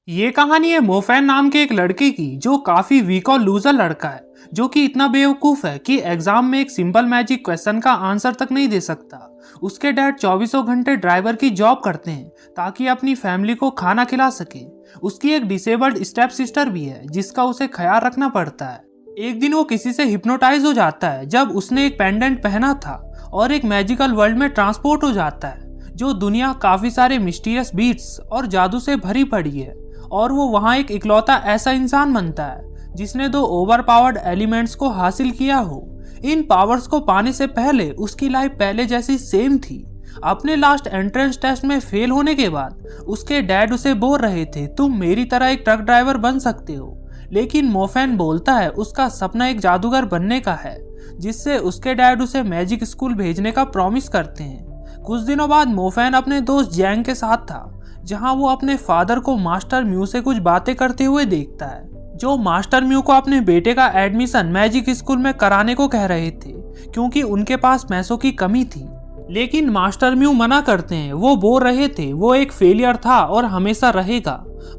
ये कहानी है मोफैन नाम के एक लड़के की जो काफी वीक और लूजर लड़का है, जो कि इतना बेवकूफ है कि एग्जाम में एक सिंपल मैजिक क्वेश्चन का आंसर तक नहीं दे सकता। उसके डैड चौबीसों घंटे ड्राइवर की जॉब करते हैं ताकि अपनी फैमिली को खाना खिला सके। उसकी एक डिसेबल्ड स्टेप सिस्टर भी है जिसका उसे ख्याल रखना पड़ता है। एक दिन वो किसी से हिप्नोटाइज हो जाता है जब उसने एक पेंडेंट पहना था और एक मैजिकल वर्ल्ड में ट्रांसपोर्ट हो जाता है, जो दुनिया काफी सारे मिस्टीरियस बीट्स और जादू से भरी पड़ी है। और वो वहाँ एक इकलौता ऐसा इंसान बनता है जिसने दो ओवर पावर्ड एलिमेंट्स को हासिल किया हो। इन पावर्स को पाने से पहले उसकी लाइफ पहले जैसी सेम थी। अपने लास्ट एंट्रेंस टेस्ट में फेल होने के बाद उसके डैड उसे बोल रहे थे, तुम मेरी तरह एक ट्रक ड्राइवर बन सकते हो। लेकिन मोफैन बोलता है उसका सपना एक जादूगर बनने का है, जिससे उसके डैड उसे मैजिक स्कूल भेजने का प्रॉमिस करते हैं। कुछ दिनों बाद मोफैन अपने दोस्त जैंग के साथ था, जहां वो अपने फादर को मास्टर म्यू से कुछ बातें करते हुए देखता है, जो मास्टर म्यू को अपने बेटे का एडमिशन मैजिक स्कूल में कराने को कह रहे थे क्योंकि उनके पास पैसों की कमी थी। लेकिन मास्टर म्यू मना करते हैं। वो बोल रहे थे वो एक फेलियर था और हमेशा रहेगा।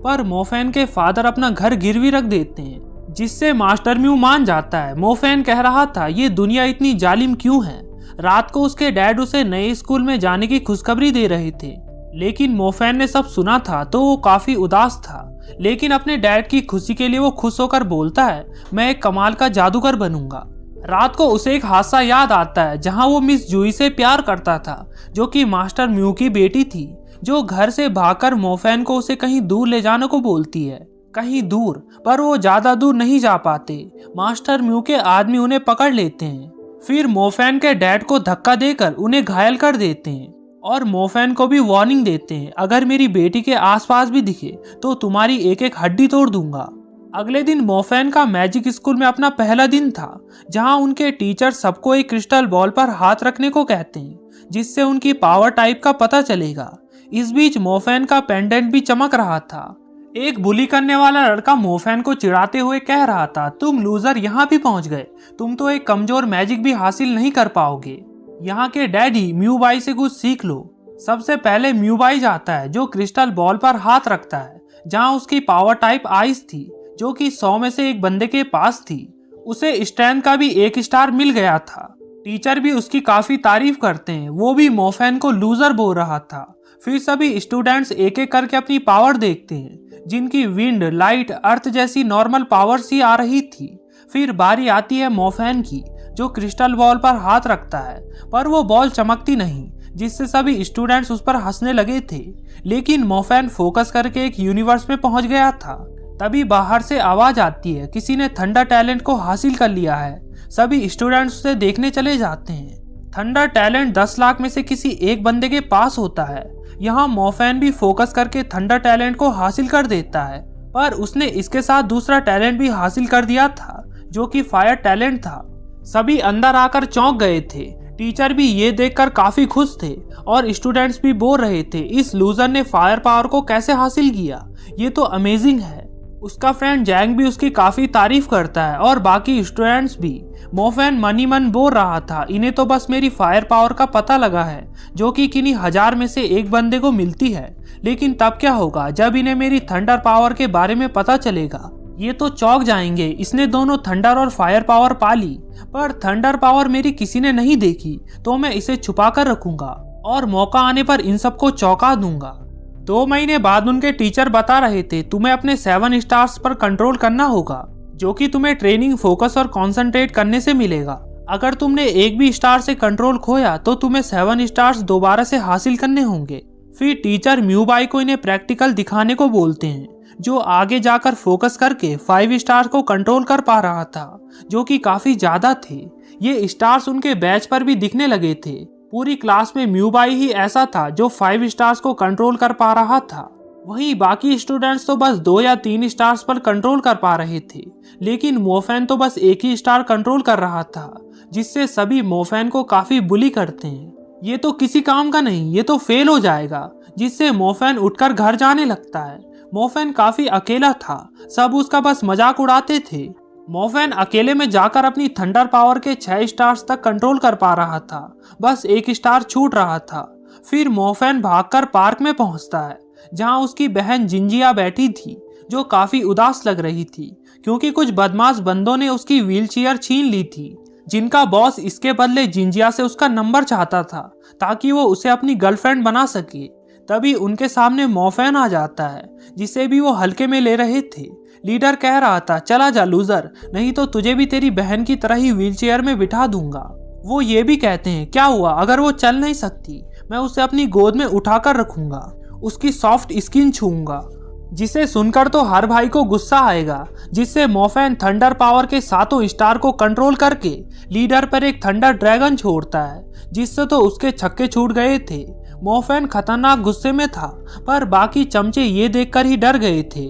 पर मोफैन के फादर अपना घर गिरवी रख देते हैं, जिससे मास्टर म्यू मान जाता है। मोफैन कह रहा था ये दुनिया इतनी जालिम क्यों है। रात को उसके डैड उसे नए स्कूल में जाने की खुशखबरी दे रहे थे, लेकिन मोफैन ने सब सुना था तो वो काफी उदास था। लेकिन अपने डैड की खुशी के लिए वो खुश होकर बोलता है, मैं एक कमाल का जादूगर बनूंगा। रात को उसे एक हादसा याद आता है जहां वो मिस जूई से प्यार करता था, जो कि मास्टर म्यू की बेटी थी, जो घर से भागकर मोफैन को उसे कहीं दूर ले जाने को बोलती है। कहीं दूर, पर वो ज्यादा दूर नहीं जा पाते। मास्टर म्यू के आदमी उन्हें पकड़ लेते हैं, फिर मोफैन के डैड को धक्का देकर उन्हें घायल कर देते हैं और मोफैन को भी वार्निंग देते हैं, अगर मेरी बेटी के आसपास भी दिखे तो तुम्हारी एक एक हड्डी तोड़ दूंगा। अगले दिन मोफैन का मैजिक स्कूल में अपना पहला दिन था, जहां उनके टीचर सबको एक क्रिस्टल बॉल पर हाथ रखने को कहते हैं, जिससे उनकी पावर टाइप का पता चलेगा। इस बीच मोफैन का पेंडेंट भी चमक रहा था। एक बुली करने वाला लड़का मोफैन को चिढ़ाते हुए कह रहा था, तुम लूजर यहाँ भी पहुंच गए, तुम तो एक कमजोर मैजिक भी हासिल नहीं कर पाओगे। यहाँ के डैडी म्यू बाई से कुछ सीख लो। सबसे पहले म्यू बाई जाता है, जो क्रिस्टल बॉल पर हाथ रखता है जहाँ उसकी पावर टाइप आइस थी, जो कि 100 में से एक बंदे के पास थी। उसे स्ट्रेंथ का भी 1 स्टार मिल गया था। टीचर भी उसकी काफी तारीफ करते हैं। वो भी मोफैन को लूजर बोल रहा था। फिर सभी स्टूडेंट्स एक एक करके अपनी पावर देखते हैं, जिनकी विंड, लाइट, अर्थ जैसी नॉर्मल पावर्स ही आ रही थी। फिर बारी आती है मोफैन की, जो क्रिस्टल बॉल पर हाथ रखता है, पर वो बॉल चमकती नहीं, जिससे सभी स्टूडेंट्स उस पर हंसने लगे थे। लेकिन मोफैन फोकस करके एक यूनिवर्स में पहुंच गया था। तभी बाहर से आवाज आती है, किसी ने थंडर टैलेंट को हासिल कर लिया है। सभी स्टूडेंट्स उसे देखने चले जाते हैं। थंडर टैलेंट 10 लाख में से किसी एक बंदे के पास होता है। यहाँ मोफैन भी फोकस करके थंडर टैलेंट को हासिल कर देता है, पर उसने इसके साथ दूसरा टैलेंट भी हासिल कर दिया था, जो कि फायर टैलेंट था। सभी अंदर आकर चौंक गए थे। टीचर भी ये देखकर काफी खुश थे और स्टूडेंट्स भी बोल रहे थे, इस लूजर ने फायर पावर को कैसे हासिल किया, ये तो अमेजिंग है। उसका फ्रेंड जैंग भी उसकी काफी तारीफ करता है और बाकी स्टूडेंट्स भी। मोफैन मनी मन बोल रहा था, इन्हें तो बस मेरी फायर पावर का पता लगा है, जो कि किन्हीं 1000 में से एक बंदे को मिलती है। लेकिन तब क्या होगा जब इन्हें मेरी थंडर पावर के बारे में पता चलेगा, ये तो चौंक जाएंगे। इसने दोनों थंडर और फायर पावर पाली, पर थंडर पावर मेरी किसी ने नहीं देखी, तो मैं इसे छुपा कर रखूंगा और मौका आने पर इन सबको चौंका दूंगा। 2 महीने बाद उनके टीचर बता रहे थे, तुम्हें अपने 7 स्टार्स पर कंट्रोल करना होगा, जो कि तुम्हें ट्रेनिंग, फोकस और कंसंट्रेट करने से मिलेगा। अगर तुमने एक भी स्टार से कंट्रोल खोया तो तुम्हें 7 स्टार्स दोबारा से हासिल करने होंगे। फिर टीचर म्यू बाई को इन्हें प्रैक्टिकल दिखाने को बोलते हैं, जो आगे जाकर फोकस करके 5 स्टार्स को कंट्रोल कर पा रहा था, जो कि काफी ज्यादा थे। ये स्टार्स उनके बैच पर भी दिखने लगे थे। पूरी क्लास में म्यू बाई ही ऐसा था जो 5 स्टार्स को कंट्रोल कर पा रहा था। वहीं बाकी स्टूडेंट्स तो बस 2 या 3 स्टार्स पर कंट्रोल कर पा रहे थे। लेकिन मोफैन तो बस 1 ही स्टार कंट्रोल कर रहा था, जिससे सभी मोफैन को काफी बुली करते हैं। ये तो किसी काम का नहीं, ये तो फेल हो जाएगा, जिससे मोफैन उठकर घर जाने लगता है। मोफैन काफी अकेला था, सब उसका बस मजाक उड़ाते थे। मोफैन अकेले में जाकर अपनी थंडर पावर के 6 स्टार्स तक कंट्रोल कर पा रहा था, बस 1 स्टार छूट रहा था। फिर मोफैन भागकर पार्क में पहुंचता है, जहां उसकी बहन जिंजिया बैठी थी, जो काफी उदास लग रही थी क्योंकि कुछ बदमाश बंदों ने उसकी व्हीलचेयर छीन ली थी, जिनका बॉस इसके बदले जिंजिया से उसका नंबर चाहता था ताकि वो उसे अपनी गर्लफ्रेंड बना सके। तभी उनके सामने मोफैन आ जाता है, जिसे भी वो हल्के में ले रहे थे। लीडर कह रहा था, चला जा लूजर, नहीं तो तुझे भी तेरी बहन की तरह ही व्हीलचेयर में बिठा दूंगा। वो ये भी कहते हैं, क्या हुआ अगर वो चल नहीं सकती, मैं उसे अपनी गोद में उठाकर रखूंगा, उसकी सॉफ्ट स्किन छूऊंगा। जिसे सुनकर तो हर भाई को गुस्सा आएगा, जिससे मोफैन थंडर पावर के सातों स्टार को कंट्रोल करके लीडर पर एक थंडर ड्रैगन छोड़ता है, जिससे तो उसके छक्के छूट गए थे। मोफैन खतरनाक गुस्से में था, पर बाकी चमचे ये देखकर ही डर गए थे।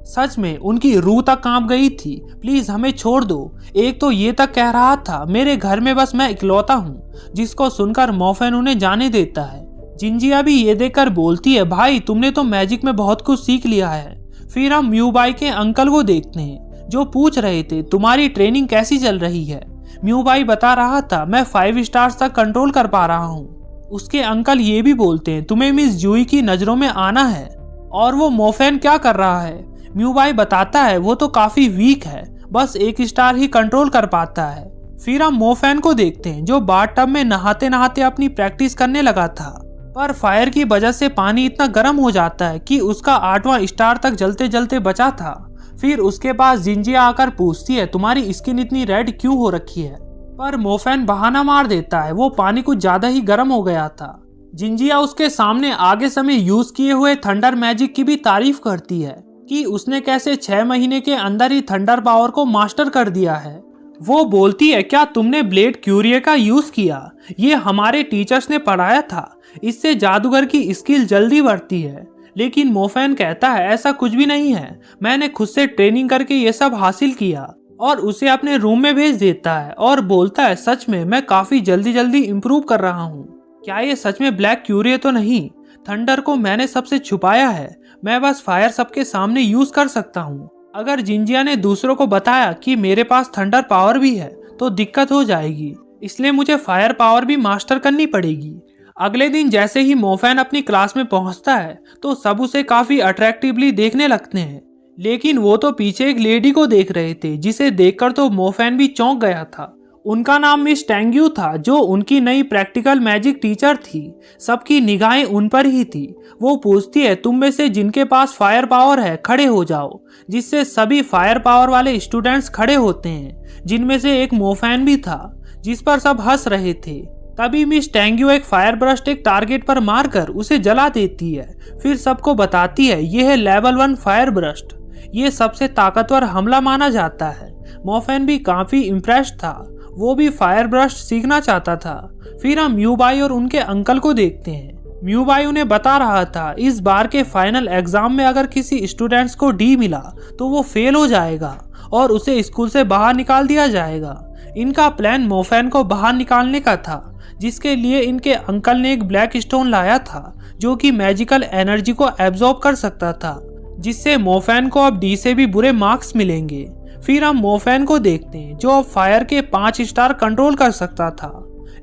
सच में उनकी रूह तक कांप गई थी। प्लीज हमें छोड़ दो। एक तो ये तक कह रहा था, मेरे घर में बस मैं इकलौता हूँ, जिसको सुनकर मोफैन उन्हें जाने देता है। जिंजिया भी ये देखकर बोलती है, भाई तुमने तो मैजिक में बहुत कुछ सीख लिया है। फिर हम म्यूबाई के अंकल को देखते हैं, जो पूछ रहे थे, तुम्हारी ट्रेनिंग कैसी चल रही है। म्यूबाई बता रहा था, मैं 5 स्टार्स तक कंट्रोल कर पा रहा हूँ। उसके अंकल ये भी बोलते हैं, तुम्हें मिस जूई की नजरों में आना है। और वो मोफैन क्या कर रहा है। म्यूबाई बताता है, वो तो काफी वीक है, बस 1 स्टार ही कंट्रोल कर पाता है। फिर हम मोफैन को देखते हैं, जो बाथटब में नहाते नहाते अपनी प्रैक्टिस करने लगा था, पर फायर की वजह से पानी इतना गर्म हो जाता है कि उसका 8वां स्टार तक जलते जलते बचा था। फिर उसके पास जिंजिया आकर पूछती है, तुम्हारी स्किन इतनी रेड क्यों हो रखी है। पर मोफैन बहाना मार देता है, वो पानी कुछ ज्यादा ही गर्म हो गया था। जिंजिया उसके सामने आगे समय यूज किए हुए थंडर मैजिक की भी तारीफ करती है कि उसने कैसे 6 महीने के अंदर ही थंडर पावर को मास्टर कर दिया है। वो बोलती है, क्या तुमने ब्लेड क्यूरिए का यूज किया, ये हमारे टीचर्स ने पढ़ाया था, इससे जादूगर की स्किल जल्दी बढ़ती है। लेकिन मोफैन कहता है, ऐसा कुछ भी नहीं है, मैंने खुद से ट्रेनिंग करके ये सब हासिल किया। और उसे अपने रूम में भेज देता है और बोलता है, सच में मैं काफी जल्दी जल्दी इम्प्रूव कर रहा हूँ। क्या ये सच में ब्लैक क्यूरिए तो नहीं, थंडर को मैंने सबसे छुपाया है, मैं बस फायर सबके सामने यूज कर सकता हूँ। अगर जिंजिया ने दूसरों को बताया कि मेरे पास थंडर पावर भी है तो दिक्कत हो जाएगी, इसलिए मुझे फायर पावर भी मास्टर करनी पड़ेगी। अगले दिन जैसे ही मोफैन अपनी क्लास में पहुंचता है तो सब उसे काफी अट्रैक्टिवली देखने लगते हैं, लेकिन वो तो पीछे एक लेडी को देख रहे थे, जिसे देखकर तो मोफैन भी चौंक गया था। उनका नाम मिस टेंग्यू था, जो उनकी नई प्रैक्टिकल मैजिक टीचर थी। सबकी निगाहें उन पर ही थी। वो पूछती है, तुम में से जिनके पास फायर पावर है खड़े हो जाओ, जिससे सभी फायर पावर वाले स्टूडेंट्स खड़े होते हैं, जिनमें से एक मोफैन भी था, जिस पर सब हंस रहे थे। तभी मिस टेंग्यू एक फायर ब्रस्ट एक टारगेट पर मारकर उसे जला देती है। फिर सबको बताती है, यह है लेवल 1 फायर ब्रस्ट, ये सबसे ताकतवर हमला माना जाता है। मोफैन भी काफी इम्प्रेस्ड था, वो भी फायर ब्रस्ट सीखना चाहता था। फिर हम म्यूबाई और उनके अंकल को देखते हैं। म्यूबाई उन्हें बता रहा था, इस बार के फाइनल एग्जाम में अगर किसी स्टूडेंट्स को डी मिला तो वो फेल हो जाएगा और उसे स्कूल से बाहर निकाल दिया जाएगा। इनका प्लान मोफैन को बाहर निकालने का था, जिसके लिए इनके अंकल ने एक ब्लैक स्टोन लाया था, जो कि मैजिकल एनर्जी को एब्जॉर्ब कर सकता था, जिससे मोफैन को अब डी से भी बुरे मार्क्स मिलेंगे। फिर हम मोफैन को देखते हैं, जो अब फायर के 5 स्टार कंट्रोल कर सकता था,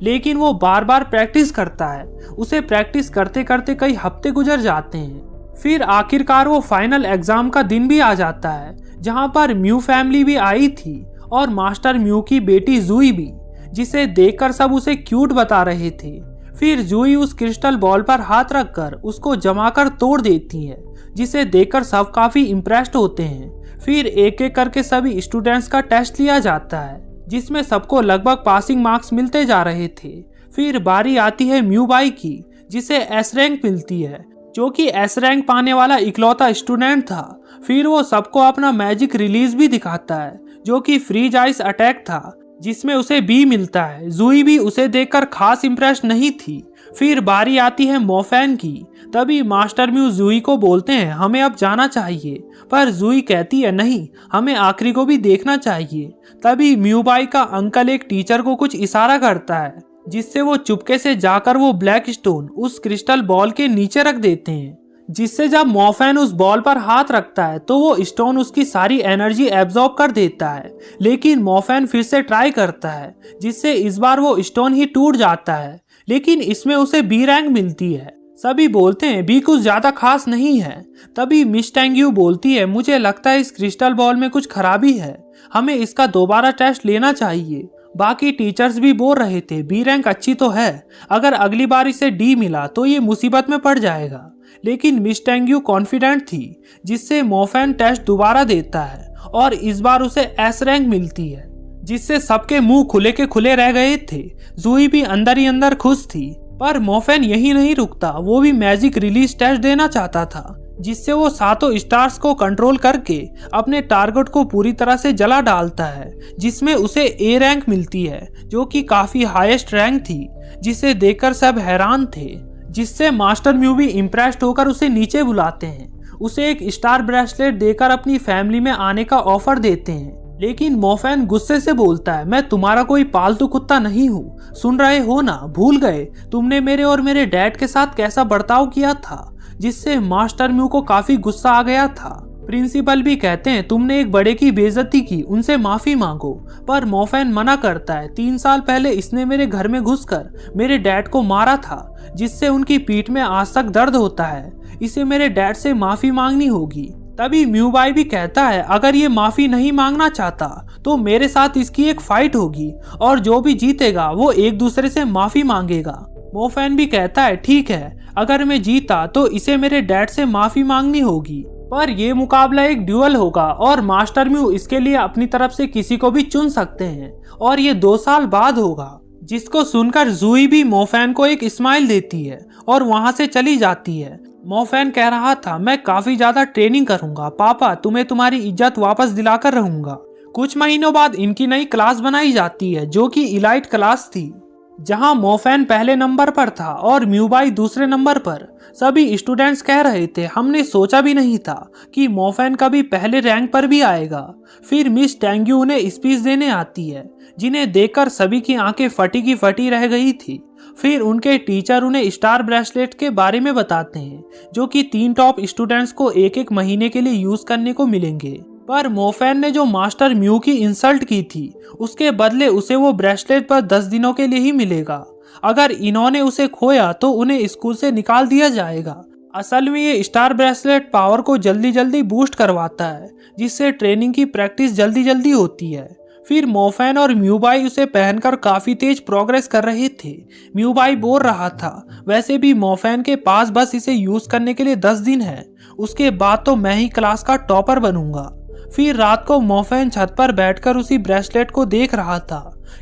लेकिन वो बार बार प्रैक्टिस करता है। उसे प्रैक्टिस करते करते कई हफ्ते गुजर जाते हैं। फिर आखिरकार वो फाइनल एग्जाम का दिन भी आ जाता है, जहां पर म्यू फैमिली भी आई थी और मास्टर म्यू की बेटी जूई भी, जिसे देखकर सब उसे क्यूट बता रहे थे। फिर जूई उस क्रिस्टल बॉल पर हाथ रखकर उसको जमाकर तोड़ देती है, जिसे देखकर सब काफी इम्प्रेस्ड होते हैं। फिर एक एक करके सभी स्टूडेंट्स का टेस्ट लिया जाता है, जिसमें सबको लगभग पासिंग मार्क्स मिलते जा रहे थे। फिर बारी आती है म्यूबाई की, जिसे एस रैंक मिलती है, जो कि एस रैंक पाने वाला इकलौता स्टूडेंट था। फिर वो सबको अपना मैजिक रिलीज भी दिखाता है, जो कि फ्रीज आइस अटैक था, जिसमें उसे बी मिलता है। जूई भी उसे देखकर खास इम्प्रेस नहीं थी। फिर बारी आती है मोफैन की। तभी मास्टर म्यू जूई को बोलते हैं, हमें अब जाना चाहिए, पर जूई कहती है, नहीं, हमें आखिरी को भी देखना चाहिए। तभी म्यूबाई का अंकल एक टीचर को कुछ इशारा करता है, जिससे वो चुपके से जाकर वो ब्लैक स्टोन उस क्रिस्टल बॉल के नीचे रख देते हैं, जिससे जब मोफैन उस बॉल पर हाथ रखता है तो वो स्टोन उसकी सारी एनर्जी एब्जॉर्ब कर देता है। लेकिन मोफैन फिर से ट्राई करता है, जिससे इस बार वो स्टोन ही टूट जाता है, लेकिन इसमें उसे बी रैंक मिलती है। सभी बोलते हैं भी कुछ ज्यादा खास नहीं है। तभी मिस टेंग्यू बोलती है, मुझे लगता है इस क्रिस्टल बॉल में कुछ खराबी है, हमें इसका दोबारा टेस्ट लेना चाहिए। बाकी टीचर्स भी बोल रहे थे बी रैंक अच्छी तो है, अगर अगली बार इसे डी मिला तो ये मुसीबत में पड़ जाएगा। लेकिन मिस टेंग्यू कॉन्फिडेंट थी, जिससे मोफैन टेस्ट दोबारा देता है और इस बार उसे एस रैंक मिलती है, जिससे सबके मुंह खुले के खुले रह गए थे। जूही भी अंदर ही अंदर खुश थी, पर मोफैन यही नहीं रुकता, वो भी मैजिक रिलीज टेस्ट देना चाहता था, जिससे वो सातों स्टार्स को कंट्रोल करके अपने टारगेट को पूरी तरह से जला डालता है, जिसमें उसे ए रैंक मिलती है, जो कि काफी हाईएस्ट रैंक थी, जिसे देखकर सब हैरान थे। जिससे मास्टर म्यू भी इम्प्रेस्ड होकर उसे नीचे बुलाते हैं, उसे एक स्टार ब्रेसलेट देकर अपनी फैमिली में आने का ऑफर देते हैं। लेकिन मोफैन गुस्से से बोलता है, मैं तुम्हारा कोई पालतू कुत्ता नहीं हूँ, सुन रहे हो ना, भूल गए तुमने मेरे और मेरे डैड के साथ कैसा बर्ताव किया था। जिससे मास्टर म्यू को काफी गुस्सा आ गया था। प्रिंसिपल भी कहते हैं तुमने एक बड़े की बेइज्जती की, उनसे माफी मांगो। पर मोफैन मना करता है, 3 साल पहले इसने मेरे घर में घुसकर मेरे डैड को मारा था, जिससे उनकी पीठ में आज तक दर्द होता है, इसे मेरे डैड से माफी मांगनी होगी। तभी म्यू बाई भी कहता है, अगर ये माफी नहीं मांगना चाहता तो मेरे साथ इसकी एक फाइट होगी और जो भी जीतेगा वो एक दूसरे से माफी मांगेगा। मोफैन भी कहता है, ठीक है, अगर मैं जीता तो इसे मेरे डैड से माफी मांगनी होगी। पर यह मुकाबला एक ड्यूअल होगा और मास्टर म्यू इसके लिए अपनी तरफ से किसी को भी चुन सकते हैं और ये 2 साल बाद होगा। जिसको सुनकर जूही भी मोफैन को एक स्माइल देती है और वहां से चली जाती है। मोफैन कह रहा था, मैं काफी ज्यादा ट्रेनिंग करूंगा पापा, तुम्हें तुम्हारी इज्जत वापस दिलाकर रहूंगा। कुछ महीनों बाद इनकी नई क्लास बनाई जाती है, जो कि इलाइट क्लास थी, जहां मोफैन पहले नंबर पर था और म्यू बाई दूसरे नंबर पर। सभी स्टूडेंट्स कह रहे थे, हमने सोचा भी नहीं था कि मोफैन कभी पहले रैंक पर भी आएगा। फिर मिस टेंग्यू उन्हें स्पीच देने आती है, जिन्हें देखकर सभी की आंखें फटी की फटी रह गई थी। फिर उनके टीचर उन्हें स्टार ब्रेसलेट के बारे में बताते हैं, जो कि 3 टॉप स्टूडेंट्स को एक एक महीने के लिए यूज करने को मिलेंगे। पर मोफैन ने जो मास्टर म्यू की इंसल्ट की थी, उसके बदले उसे वो ब्रेसलेट पर 10 दिनों के लिए ही मिलेगा। अगर इन्होंने उसे खोया तो उन्हें स्कूल से निकाल दिया जाएगा। असल में ये स्टार ब्रेसलेट पावर को जल्दी जल्दी बूस्ट करवाता है, जिससे ट्रेनिंग की प्रैक्टिस जल्दी जल्दी होती है। फिर मोफैन और म्यू बाई उसे पहनकर काफी तेज प्रोग्रेस कर रहे थे। म्यू बाई बोल रहा था, वैसे भी मोफैन के पास बस इसे यूज करने के लिए 10 दिन है, उसके बाद तो मैं ही क्लास का टॉपर बनूंगा। फिर रात को मोफैन छत पर बैठकर उसी ब्रेसलेट को देख रहा था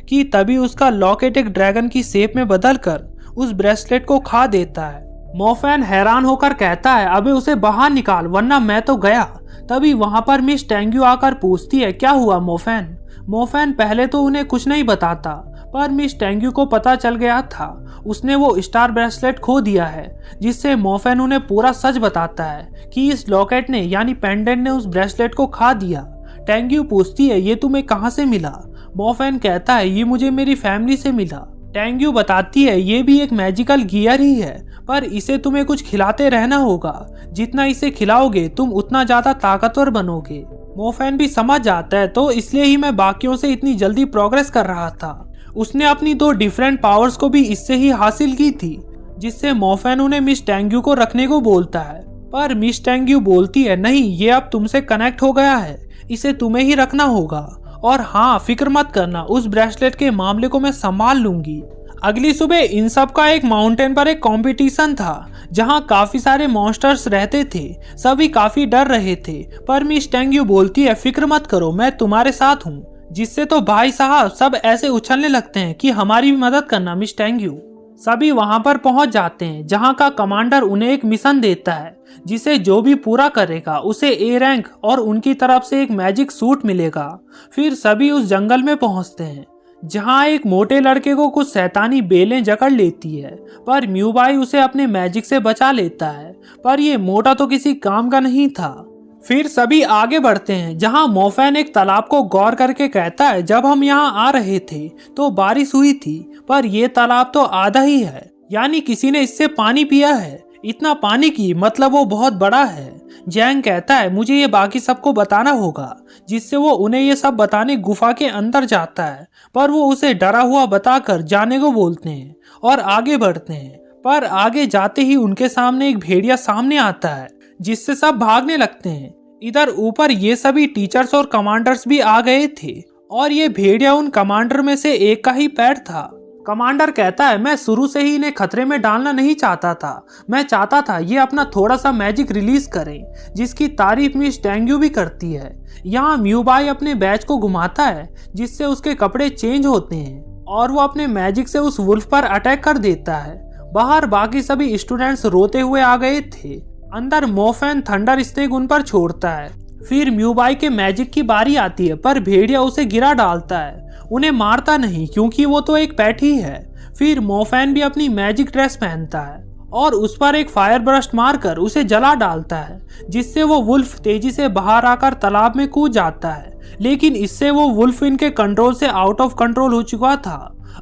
कि तभी उसका लॉकेट एक ड्रैगन की शेप में बदलकर उस ब्रेसलेट को खा देता है। मोफैन हैरान होकर कहता है, अबे उसे बाहर निकाल वरना मैं तो गया। तभी वहां पर मिस टेंग्यू आकर पूछती है, क्या हुआ मोफैन? मोफैन पहले तो उन्हें कुछ नहीं बताता, पर मिस टेंग्यू को पता चल गया था, उसने वो स्टार ब्रेसलेट खो दिया है। जिससे मोफैन उन्हें पूरा सच बताता है कि इस लॉकेट ने यानी पेंडेंट ने उस ब्रेसलेट को खा दिया। टेंग्यू पूछती है, ये तुम्हें कहाँ से मिला? मोफैन कहता है, ये मुझे मेरी फैमिली से मिला। टेंग्यू बताती है, ये भी एक मैजिकल गियर ही है, पर इसे तुम्हें कुछ खिलाते रहना होगा, जितना इसे खिलाओगे तुम उतना ज्यादा ताकतवर बनोगे। मोफैन भी समझ जाता है, तो इसलिए ही मैं बाकियों से इतनी जल्दी प्रोग्रेस कर रहा था। उसने अपनी 2 डिफरेंट पावर्स को भी इससे ही हासिल की थी। जिससे मोफैन उन्हें मिस टेंग्यू को रखने को बोलता है, पर मिस टेंग्यू बोलती है, नहीं, ये अब तुमसे कनेक्ट हो गया है, इसे तुम्हें ही रखना होगा। और हाँ, फिक्र मत करना, उस ब्रेसलेट के मामले को मैं संभाल लूंगी। अगली सुबह इन सब का एक माउंटेन पर एक कंपटीशन था, जहां काफी सारे मॉन्स्टर्स रहते थे। सभी काफी डर रहे थे, पर मिस टेंग्यू बोलती है, फिक्र मत करो, मैं तुम्हारे साथ हूँ। जिससे तो भाई साहब सब ऐसे उछलने लगते हैं कि हमारी भी मदद करना मिस टेंग्यू। सभी वहां पर पहुंच जाते हैं, जहां का कमांडर उन्हें एक मिशन देता है, जिसे जो भी पूरा करेगा उसे ए रैंक और उनकी तरफ से एक मैजिक सूट मिलेगा। फिर सभी उस जंगल में पहुंचते हैं, जहां एक मोटे लड़के को कुछ शैतानी बेलें जकड़ लेती है, पर म्यू बाई उसे अपने मैजिक से बचा लेता है। पर ये मोटा तो किसी काम का नहीं था। फिर सभी आगे बढ़ते हैं, जहां मोफैन एक तालाब को गौर करके कहता है, जब हम यहाँ आ रहे थे तो बारिश हुई थी, पर यह तालाब तो आधा ही है, यानी किसी ने इससे पानी पिया है। इतना पानी की मतलब वो बहुत बड़ा है। जैंग कहता है, मुझे ये बाकी सबको बताना होगा, जिससे वो उन्हें ये सब बताने गुफा के अंदर जाता है, पर वो उसे डरा हुआ बताकर जाने को बोलते हैं और आगे बढ़ते हैं। पर आगे जाते ही उनके सामने एक भेड़िया सामने आता है, जिससे सब भागने लगते हैं। इधर ऊपर ये सभी टीचर्स और कमांडर्स भी आ गए थे और ये भेड़िया उन कमांडर में से एक का ही पैर था। कमांडर कहता है, मैं शुरू से ही इन्हें खतरे में डालना नहीं चाहता था। मैं चाहता था ये अपना थोड़ा सा मैजिक रिलीज करें, जिसकी तारीफ मिस टेंग्यू भी करती है। यहाँ म्यूबाई अपने बैच को घुमाता है, जिससे उसके कपड़े चेंज होते हैं और वो अपने मैजिक से उस वुल्फ पर अटैक कर देता है। बाहर बाकी सभी स्टूडेंट्स रोते हुए आ गए थे। अंदर मोफैन थंडर स्नेक उन पर छोड़ता है। फिर म्यूबाई के मैजिक की बारी आती है, पर भेड़िया उसे गिरा डालता है। उन्हें मारता नहीं, क्योंकि वो तो एक पेट ही है। फिर मोफैन भी अपनी मैजिक ड्रेस पहनता है और उस पर एक फायर ब्रस्ट मारकर उसे जला डालता है, जिससे वो वुल्फ तेजी से बाहर आकर तालाब में कूद जाता है। लेकिन इससे वो वुल्फ इनके कंट्रोल से आउट ऑफ कंट्रोल हो चुका था।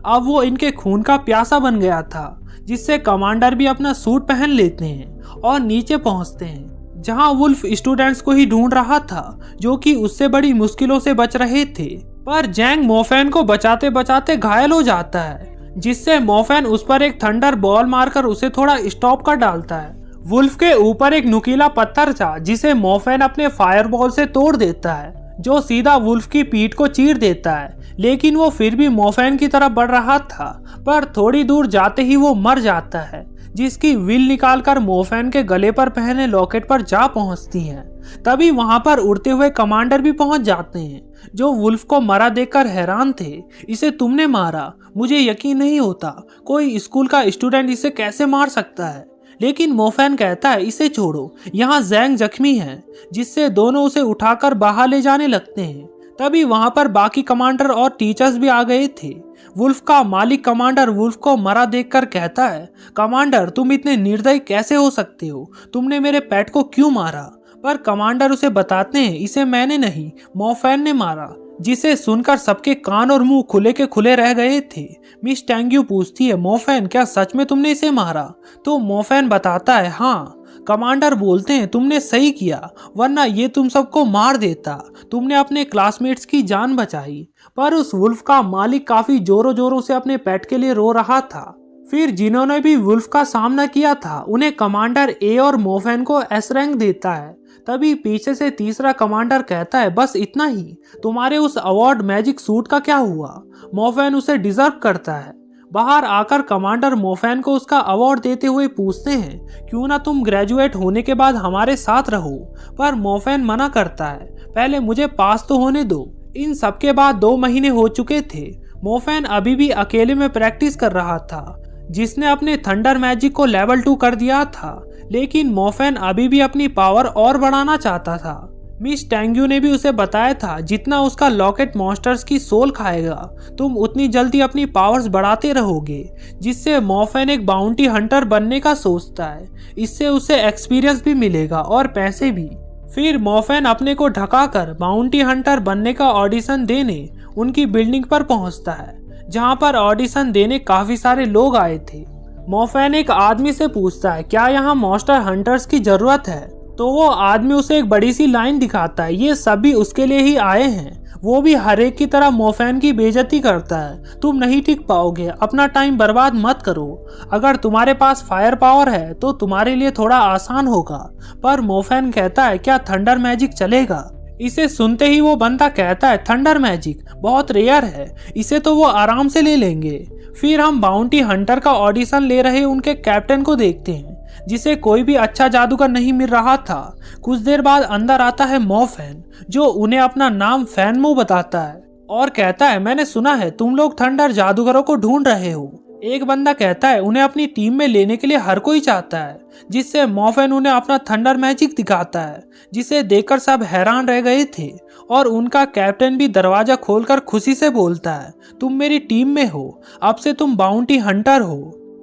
अब वो इनके खून का प्यासा बन गया था, जिससे कमांडर भी अपना सूट पहन लेते हैं और नीचे पहुंचते हैं, जहां वुल्फ स्टूडेंट्स को ही ढूंढ रहा था, जो कि उससे बड़ी मुश्किलों से बच रहे थे। पर जैंग मोफैन को बचाते बचाते घायल हो जाता है, जिससे मोफैन उस पर एक थंडर बॉल मारकर उसे थोड़ा स्टॉप कर डालता है। वुल्फ के ऊपर एक नुकीला पत्थर था, जिसे मोफैन अपने फायर बॉल से तोड़ देता है, जो सीधा वुल्फ की पीठ को चीर देता है। लेकिन वो फिर भी मोफैन की तरफ बढ़ रहा था, पर थोड़ी दूर जाते ही वो मर जाता है, जिसकी विल निकालकर मोफैन के गले पर पहने लॉकेट पर जा पहुंचती है। तभी वहां पर उड़ते हुए कमांडर भी पहुंच जाते हैं, जो वुल्फ को मरा देखकर हैरान थे। इसे तुमने मारा? मुझे यकीन नहीं होता, कोई स्कूल का स्टूडेंट इसे कैसे मार सकता है? लेकिन मोफैन कहता है, इसे छोड़ो, यहाँ जैंग जख्मी है, जिससे दोनों उसे उठाकर बाहर ले जाने लगते हैं। तभी वहां पर बाकी कमांडर और टीचर्स भी आ गए थे। वुल्फ का मालिक कमांडर वुल्फ को मरा देखकर कहता है, कमांडर तुम इतने निर्दयी कैसे हो सकते हो? तुमने मेरे पेट को क्यों मारा? पर कमांडर उसे बताते हैं, इसे मैंने नहीं, मोफैन ने मारा। जिसे सुनकर सबके कान और मुंह खुले के खुले रह गए थे। मिस टेंग्यू पूछती है, मोफैन क्या सच में तुमने इसे मारा? तो मोफैन बताता है, हाँ। कमांडर बोलते हैं, तुमने सही किया, वरना ये तुम सबको मार देता। तुमने अपने क्लासमेट्स की जान बचाई। पर उस वुल्फ का मालिक काफी जोरों जोरों से अपने पेट के लिए रो रहा था। फिर जिन्होंने भी वुल्फ का सामना किया था, उन्हें कमांडर ए और मोफैन को एस रैंक देता है। तभी पीछे से तीसरा कमांडर कहता है, बस इतना ही? तुम्हारे उस अवार्ड मैजिक सूट का क्या हुआ? मोफैन उसे डिजर्व करता है। बाहर आकर कमांडर मोफैन को उसका अवार्ड देते हुए पूछते हैं, क्यों ना तुम ग्रेजुएट होने के बाद हमारे साथ रहो? पर मोफैन मना करता है, पहले मुझे पास तो होने दो। इन सबके बाद 2 महीने हो चुके थे। मोफैन अभी भी अकेले में प्रैक्टिस कर रहा था, जिसने अपने थंडर मैजिक को लेवल 2 कर दिया था। लेकिन मोफैन अभी भी अपनी पावर और बढ़ाना चाहता था। मिस टेंग्यू ने भी उसे बताया था, जितना उसका लॉकेट मॉन्स्टर्स की सोल खाएगा, तुम उतनी जल्दी अपनी पावर्स बढ़ाते रहोगे। जिससे मोफैन एक बाउंटी हंटर बनने का सोचता है। इससे उसे एक्सपीरियंस भी मिलेगा और पैसे भी। फिर मोफैन अपने को ढकाकर बाउंटी हंटर बनने का ऑडिशन देने उनकी बिल्डिंग पर पहुंचता है, जहां पर ऑडिशन देने काफी सारे लोग आए थे। मोफैन एक आदमी से पूछता है, क्या यहाँ मॉन्स्टर हंटर्स की जरूरत है? तो वो आदमी उसे एक बड़ी सी लाइन दिखाता है, ये सभी उसके लिए ही आए हैं। वो भी हर एक की तरह मोफैन की बेइज्जती करता है, तुम नहीं टिक पाओगे, अपना टाइम बर्बाद मत करो। अगर तुम्हारे पास फायर पावर है तो तुम्हारे लिए थोड़ा आसान होगा। पर मोफैन कहता है, क्या थंडर मैजिक चलेगा? इसे सुनते ही वो बंदा कहता है, थंडर मैजिक बहुत रेयर है, इसे तो वो आराम से ले लेंगे। फिर हम बाउंटी हंटर का ऑडिशन ले रहे उनके कैप्टन को देखते हैं, जिसे कोई भी अच्छा जादूगर नहीं मिल रहा था। कुछ देर बाद अंदर आता है मोफैन, जो उन्हें अपना नाम फैनमो बताता है और कहता है, मैंने सुना है तुम लोग थंडर जादूगरों को ढूंढ रहे हो। एक बंदा कहता है, उन्हें अपनी टीम में लेने के लिए हर कोई चाहता है। जिससे मोफैन उन्हें अपना थंडर मैजिक दिखाता है, जिसे देखकर सब हैरान रह गए थे। और उनका कैप्टन भी दरवाजा खोलकर खुशी से बोलता है, तुम मेरी टीम में हो, अब से तुम बाउंटी हंटर हो।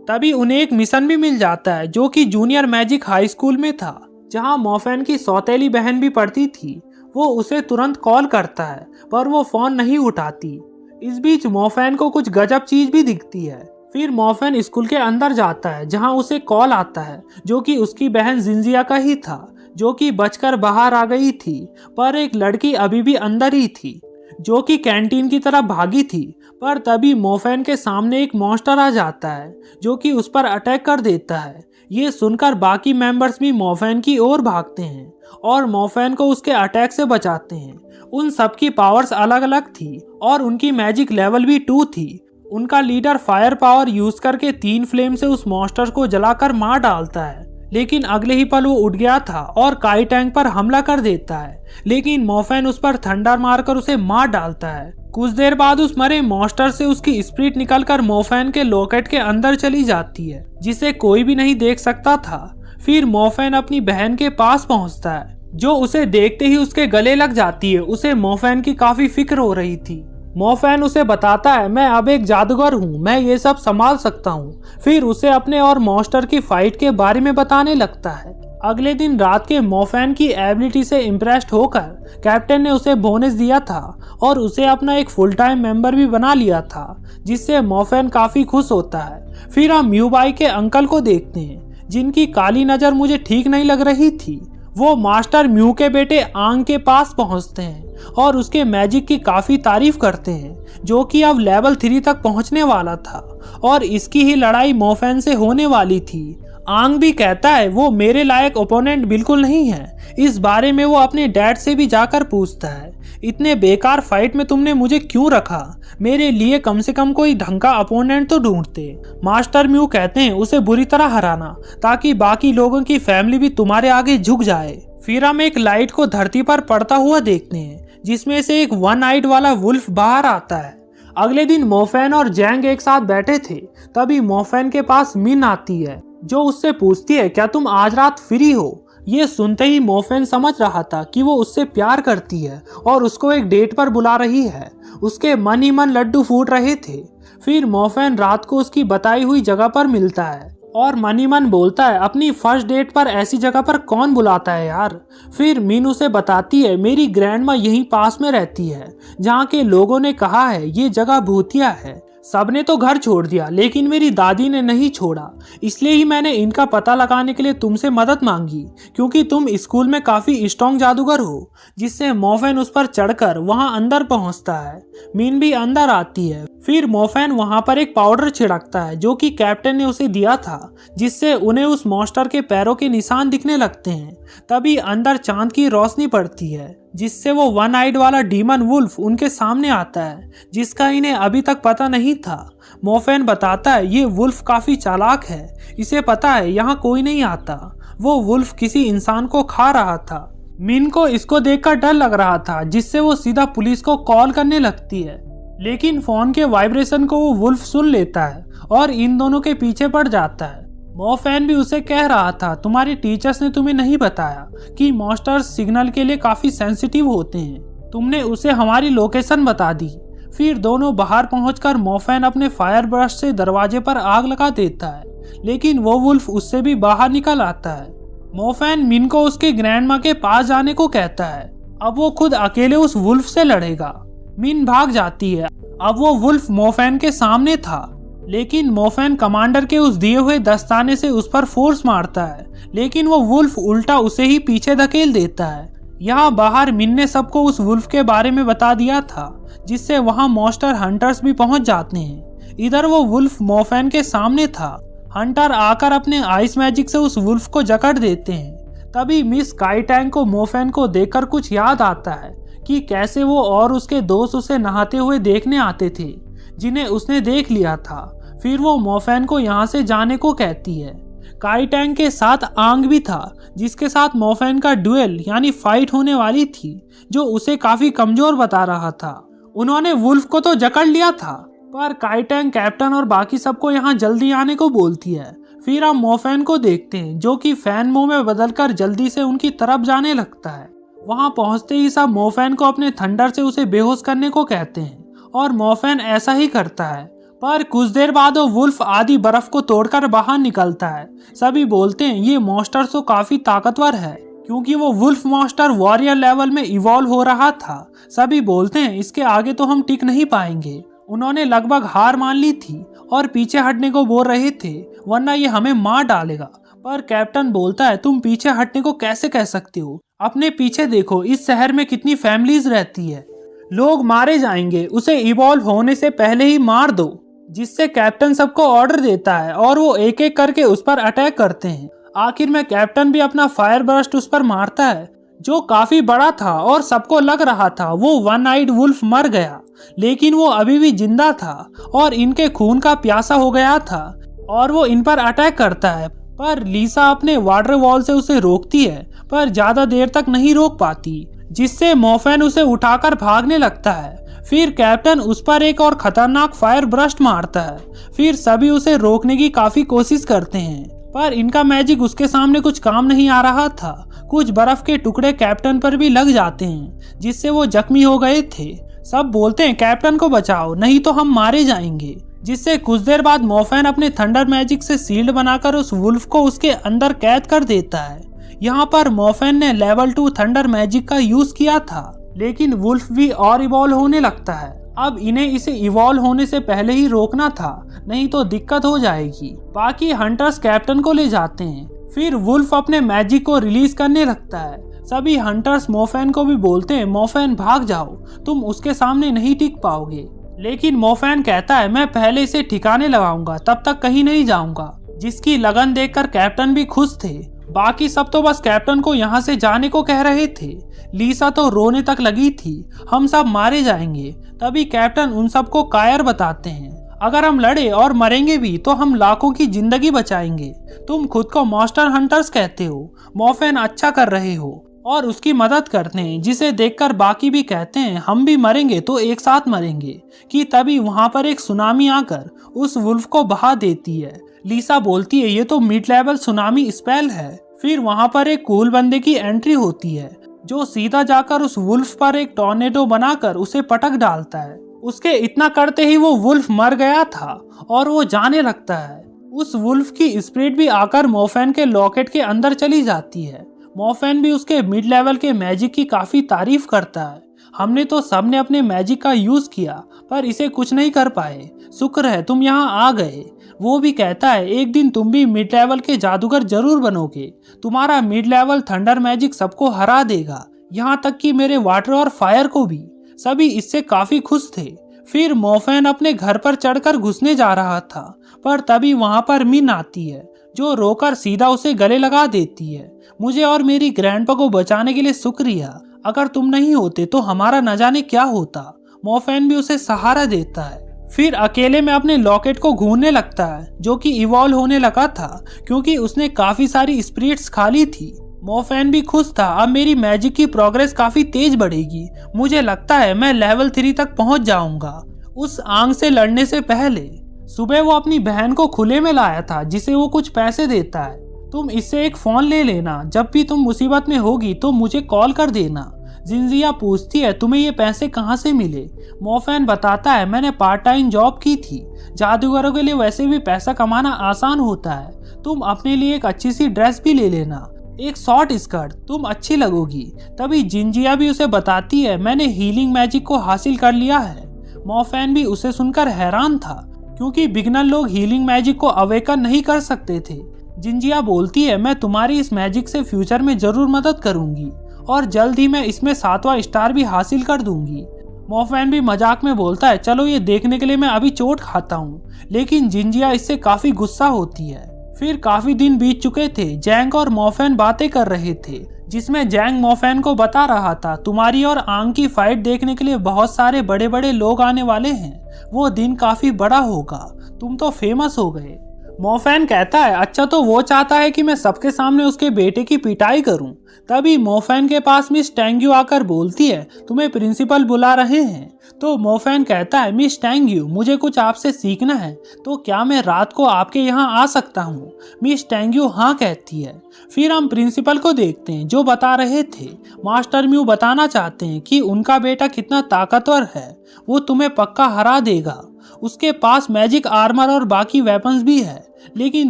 तभी उन्हें एक मिशन भी मिल जाता है, जो कि जूनियर मैजिक हाई स्कूल में था, जहां मोफैन की सौतेली बहन भी पढ़ती थी। वो उसे तुरंत कॉल करता है, पर वो फोन नहीं उठाती। इस बीच मोफैन को कुछ गजब चीज भी दिखती है। फिर मोफैन स्कूल के अंदर जाता है, जहां उसे कॉल आता है, जो कि उसकी बहन जिंजिया का ही था, जो कि बचकर बाहर आ गई थी। पर एक लड़की अभी भी अंदर ही थी, जो कि कैंटीन की तरफ भागी थी। पर तभी मोफैन के सामने एक मॉन्स्टर आ जाता है जो कि उस पर अटैक कर देता है। ये सुनकर बाकी मेंबर्स भी मोफैन की ओर भागते हैं और मोफैन को उसके अटैक से बचाते हैं। उन सबकी पावर्स अलग अलग थी और उनकी मैजिक लेवल भी 2 थी। उनका लीडर फायर पावर यूज करके 3 फ्लेम से उस मॉन्स्टर को जलाकर मार डालता है, लेकिन अगले ही पल वो उठ गया था और काई टैंग पर हमला कर देता है, लेकिन मोफैन उस पर थंडर मारकर उसे मार डालता है। कुछ देर बाद उस मरे मॉन्स्टर से उसकी स्पिरिट निकलकर मोफैन के लॉकेट के अंदर चली जाती है, जिसे कोई भी नहीं देख सकता था। फिर मोफैन अपनी बहन के पास पहुंचता है, जो उसे देखते ही उसके गले लग जाती है। उसे मोफैन की काफी फिक्र हो रही थी। मोफैन उसे बताता है, मैं अब एक जादूगर हूँ, मैं ये सब संभाल सकता हूँ। फिर उसे अपने और मॉन्स्टर की फाइट के बारे में बताने लगता है। अगले दिन रात के मोफैन की एबिलिटी से इम्प्रेस्ड होकर कैप्टन ने उसे बोनस दिया था और उसे अपना एक फुल टाइम मेंबर भी बना लिया था, जिससे मोफैन काफी खुश होता है। फिर हम म्यूबाई के अंकल को देखते हैं, जिनकी काली नजर मुझे ठीक नहीं लग रही थी। वो मास्टर म्यू के बेटे आंग के पास पहुंचते हैं और उसके मैजिक की काफी तारीफ करते हैं, जो कि अब लेवल 3 तक पहुंचने वाला था और इसकी ही लड़ाई मोफैन से होने वाली थी। आंग भी कहता है वो मेरे लायक ओपोनेंट बिल्कुल नहीं है। इस बारे में वो अपने डैड से भी जाकर पूछता है, इतने बेकार फाइट में तुमने मुझे क्यों रखा? मेरे लिए कम से कम कोई ढंग का अपोनेंट तो ढूंढते। मास्टर म्यू कहते हैं उसे बुरी तरह हराना, ताकि बाकी लोगों की फैमिली भी तुम्हारे आगे झुक जाए। फिर हम एक लाइट को धरती पर पड़ता हुआ देखते हैं, जिसमें से एक वन आइड वाला वुल्फ बाहर आता है। अगले दिन मोफैन और जैंग एक साथ बैठे थे, तभी मोफैन के पास मिन आती है, जो उससे पूछती है, क्या तुम आज रात फ्री हो? ये सुनते ही मोफैन समझ रहा था कि वो उससे प्यार करती है और उसको एक डेट पर बुला रही है। उसके मन ही मन लड्डू फूट रहे थे। फिर मोफैन रात को उसकी बताई हुई जगह पर मिलता है और मन ही मन बोलता है, अपनी फर्स्ट डेट पर ऐसी जगह पर कौन बुलाता है यार। फिर मीन उसे बताती है, मेरी ग्रैंड माँ यहीं पास में रहती है, जहाँ के लोगों ने कहा है ये जगह भूतिया है। सबने तो घर छोड़ दिया, लेकिन मेरी दादी ने नहीं छोड़ा, इसलिए ही मैंने इनका पता लगाने के लिए तुमसे मदद मांगी, क्योंकि तुम स्कूल में काफी स्ट्रॉन्ग जादूगर हो। जिससे मोफैन उस पर चढ़कर वहां अंदर पहुंचता है। मीन भी अंदर आती है। फिर मोफैन वहां पर एक पाउडर छिड़कता है, जो कि कैप्टन ने उसे दिया था, जिससे उन्हें उस मॉन्स्टर के पैरों के निशान दिखने लगते हैं। तभी अंदर चांद की रोशनी पड़ती है, जिससे वो वन आइड वाला डीमन वुल्फ उनके सामने आता है, जिसका इन्हें अभी तक पता नहीं था। मोफैन बताता है, ये वुल्फ काफी चालाक है, इसे पता है यहाँ कोई नहीं आता। वो वुल्फ किसी इंसान को खा रहा था। मिन को इसको देखकर डर लग रहा था, जिससे वो सीधा पुलिस को कॉल करने लगती है, लेकिन फोन के वाइब्रेशन को वो वुल्फ सुन लेता है और इन दोनों के पीछे पड़ जाता है। मोफैन भी उसे कह रहा था, तुम्हारे टीचर्स ने तुम्हें नहीं बताया कि मॉन्स्टर्स सिग्नल के लिए काफी सेंसिटिव होते हैं, तुमने उसे हमारी लोकेशन बता दी। फिर दोनों बाहर पहुंचकर मोफैन अपने फायर ब्रश से दरवाजे पर आग लगा देता है, लेकिन वो वुल्फ उससे भी बाहर निकल आता है। मोफैन मिन को उसके ग्रैंडमा के पास जाने को कहता है। अब वो खुद अकेले उस वुल्फ से लड़ेगा। मिन भाग जाती है। अब वो वुल्फ मोफैन के सामने था, लेकिन मोफैन कमांडर के उस दिए हुए दस्ताने से उस पर फोर्स मारता है, लेकिन वो वुल्फ उल्टा उसे ही पीछे धकेल देता है। यहाँ बाहर मिन ने सबको उस वुल्फ के बारे में बता दिया था, जिससे वहाँ मॉन्स्टर हंटर्स भी पहुंच जाते हैं। इधर वो वुल्फ मोफैन के सामने था। हंटर आकर अपने आइस मैजिक से उस वुल्फ को जकड़ देते हैं। तभी मिस काई टैंग को मोफैन को देखकर कुछ याद आता है कि कैसे वो और उसके दोस्त उसे नहाते हुए देखने आते थे, जिन्हें उसने देख लिया था। फिर वो मोफैन को यहाँ से जाने को कहती है। काई टैंग के साथ आंग भी था, जिसके साथ मोफैन का ड्यूएल यानी फाइट होने वाली थी, जो उसे काफी कमजोर बता रहा था। उन्होंने वुल्फ को तो जकड़ लिया था, पर काई टैंग कैप्टन और बाकी सबको यहाँ जल्दी आने को बोलती है। फिर हम मोफैन को देखते हैं, जो कि फैन मोह में बदलकर जल्दी से उनकी तरफ जाने लगता है। वहां पहुंचते ही सब मोफैन को अपने थंडर से उसे बेहोश करने को कहते हैं और मोफैन ऐसा ही करता है। पर कुछ देर बाद वो वुल्फ आधी बर्फ को तोड़कर बाहर निकलता है। सभी बोलते हैं ये मॉन्स्टर तो काफी ताकतवर है, क्योंकि वो वुल्फ मॉन्स्टर वॉरियर लेवल में इवॉल्व हो रहा था। सभी बोलते हैं इसके आगे तो हम टिक नहीं पाएंगे। उन्होंने लगभग हार मान ली थी और पीछे हटने को बोल रहे थे, वरना ये हमें मार डालेगा। पर कैप्टन बोलता है, तुम पीछे हटने को कैसे कह सकते हो? अपने पीछे देखो, इस शहर में कितनी फैमिलीज रहती है। लोग मारे जाएंगे, उसे इवॉल्व होने से पहले ही मार दो। जिससे कैप्टन सबको ऑर्डर देता है और वो एक एक करके उस पर अटैक करते हैं। आखिर में कैप्टन भी अपना फायर बर्स्ट उस पर मारता है जो काफी बड़ा था और सबको लग रहा था वो वन आइड वुल्फ मर गया, लेकिन वो अभी भी जिंदा था और इनके खून का प्यासा हो गया था और वो इन पर अटैक करता है। पर लीसा अपने वाटर वॉल से उसे रोकती है पर ज्यादा देर तक नहीं रोक पाती, जिससे मॉर्फिन उसे उठाकर भागने लगता है। फिर कैप्टन उस पर एक और खतरनाक फायर ब्रस्ट मारता है। फिर सभी उसे रोकने की काफी कोशिश करते हैं पर इनका मैजिक उसके सामने कुछ काम नहीं आ रहा था। कुछ बर्फ के टुकड़े कैप्टन पर भी लग जाते हैं जिससे वो जख्मी हो गए थे। सब बोलते हैं कैप्टन को बचाओ नहीं तो हम मारे जाएंगे। जिससे कुछ देर बाद मॉर्फिन अपने थंडर मैजिक से सील्ड बनाकर उस वुल्फ को उसके अंदर कैद कर देता है। यहाँ पर मॉर्फिन ने लेवल 2 थंडर मैजिक का यूज किया था, लेकिन वुल्फ भी और इवॉल्व होने लगता है। अब इन्हें इसे इवॉल्व होने से पहले ही रोकना था, नहीं तो दिक्कत हो जाएगी। बाकी हंटर्स कैप्टन को ले जाते हैं। फिर वुल्फ अपने मैजिक को रिलीज करने लगता है। सभी हंटर्स मॉर्फिन को भी बोलते हैं मॉर्फिन भाग जाओ, तुम उसके सामने नहीं टिक पाओगे। लेकिन मॉर्फिन कहता है मैं पहले इसे ठिकाने लगाऊंगा, तब तक कहीं नहीं जाऊंगा। जिसकी लगन देखकर कैप्टन भी खुश थे। बाकी सब तो बस कैप्टन को यहाँ से जाने को कह रहे थे। लीसा तो रोने तक लगी थी, हम सब मारे जाएंगे। तभी कैप्टन उन सबको कायर बताते हैं, अगर हम लड़े और मरेंगे भी तो हम लाखों की जिंदगी बचाएंगे। तुम खुद को मास्टर हंटर्स कहते हो, मॉर्फिन अच्छा कर रहे हो और उसकी मदद करते हैं। जिसे देखकर बाकी भी कहते हैं हम भी मरेंगे तो एक साथ मरेंगे। कि तभी वहां पर एक सुनामी आकर उस वुल्फ को बहा देती है। लीसा बोलती है ये तो मिड लेवल सुनामी स्पेल है। फिर वहां पर एक कूल बंदे की एंट्री होती है जो सीधा जाकर उस वुल्फ पर एक टॉर्नेडो बनाकर उसे पटक डालता है। उसके इतना करते ही वो वुल्फ मर गया था और वो जाने लगता है। उस वुल्फ की स्पिरिट भी आकर मॉर्फिन के लॉकेट के अंदर चली जाती है। मॉर्फिन भी उसके मिड लेवल के मैजिक की काफी तारीफ करता है। हमने तो सबने अपने मैजिक का यूज किया पर इसे कुछ नहीं कर पाए, शुक्र है तुम यहाँ आ गए। वो भी कहता है एक दिन तुम भी मिड लेवल के जादूगर जरूर बनोगे, तुम्हारा मिड लेवल थंडर मैजिक सबको हरा देगा, यहाँ तक कि मेरे वाटर और फायर को भी। सभी इससे काफी खुश थे। फिर मॉर्फिन अपने घर पर चढ़कर घुसने जा रहा था पर तभी वहां पर मिन आती है जो रोकर सीधा उसे गले लगा देती है। मुझे और मेरी ग्रैंडपा को बचाने के लिए शुक्रिया, अगर तुम नहीं होते तो हमारा न जाने क्या होता। मॉर्फिन भी उसे सहारा देता है। फिर अकेले में अपने लॉकेट को घूरने लगता है जो कि इवॉल्व होने लगा था क्योंकि उसने काफी सारी स्पिरिट्स खा ली थी। मॉर्फिन भी खुश था, अब मेरी मैजिक की प्रोग्रेस काफी तेज बढ़ेगी, मुझे लगता है मैं लेवल 3 तक पहुंच जाऊंगा। उस आग से लड़ने से पहले सुबह वो अपनी बहन को खुले में लाया था जिसे वो कुछ पैसे देता है, तुम इससे एक फोन ले लेना, जब भी तुम मुसीबत में होगी तो मुझे कॉल कर देना। जिंजिया पूछती है तुम्हें ये पैसे कहाँ से मिले। मॉर्फिन बताता है मैंने पार्ट टाइम जॉब की थी, जादूगरों के लिए वैसे भी पैसा कमाना आसान होता है, तुम अपने लिए एक अच्छी सी ड्रेस भी ले लेना, एक शॉर्ट स्कर्ट, तुम अच्छी लगोगी। तभी जिंजिया भी उसे बताती है मैंने हीलिंग मैजिक को हासिल कर लिया है। मॉर्फिन भी उसे सुनकर हैरान था क्योंकि बिगनर लोग हीलिंग मैजिक को अवेकन नहीं कर सकते थे। जिंजिया बोलती है मैं तुम्हारी इस मैजिक से फ्यूचर में जरूर मदद करूंगी और जल्द ही मैं इसमें 7वां स्टार भी हासिल कर दूंगी। मॉर्फिन भी मजाक में बोलता है चलो ये देखने के लिए मैं अभी चोट खाता हूँ, लेकिन जिंजिया इससे काफी गुस्सा होती है। फिर काफी दिन बीत चुके थे। जैंग और मॉर्फिन बातें कर रहे थे जिसमें जैंग मॉर्फिन को बता रहा था तुम्हारी और आंग की फाइट देखने के लिए बहुत सारे बड़े बड़े लोग आने वाले हैं, वो दिन काफी बड़ा होगा, तुम तो फेमस हो गए। मॉर्फिन कहता है अच्छा तो वो चाहता है कि मैं सबके सामने उसके बेटे की पिटाई करूं। तभी मॉर्फिन के पास मिस टैंग्यू आकर बोलती है तुम्हें प्रिंसिपल बुला रहे हैं। तो मॉर्फिन कहता है मिस टैंग्यू मुझे कुछ आपसे सीखना है, तो क्या मैं रात को आपके यहाँ आ सकता हूँ। मिस टैंग्यू हाँ कहती है। फिर हम प्रिंसिपल को देखते हैं जो बता रहे थे मास्टर म्यू बताना चाहते हैं कि उनका बेटा कितना ताकतवर है, वो तुम्हें पक्का हरा देगा, उसके पास मैजिक आर्मर और बाकी वेपन्स भी है, लेकिन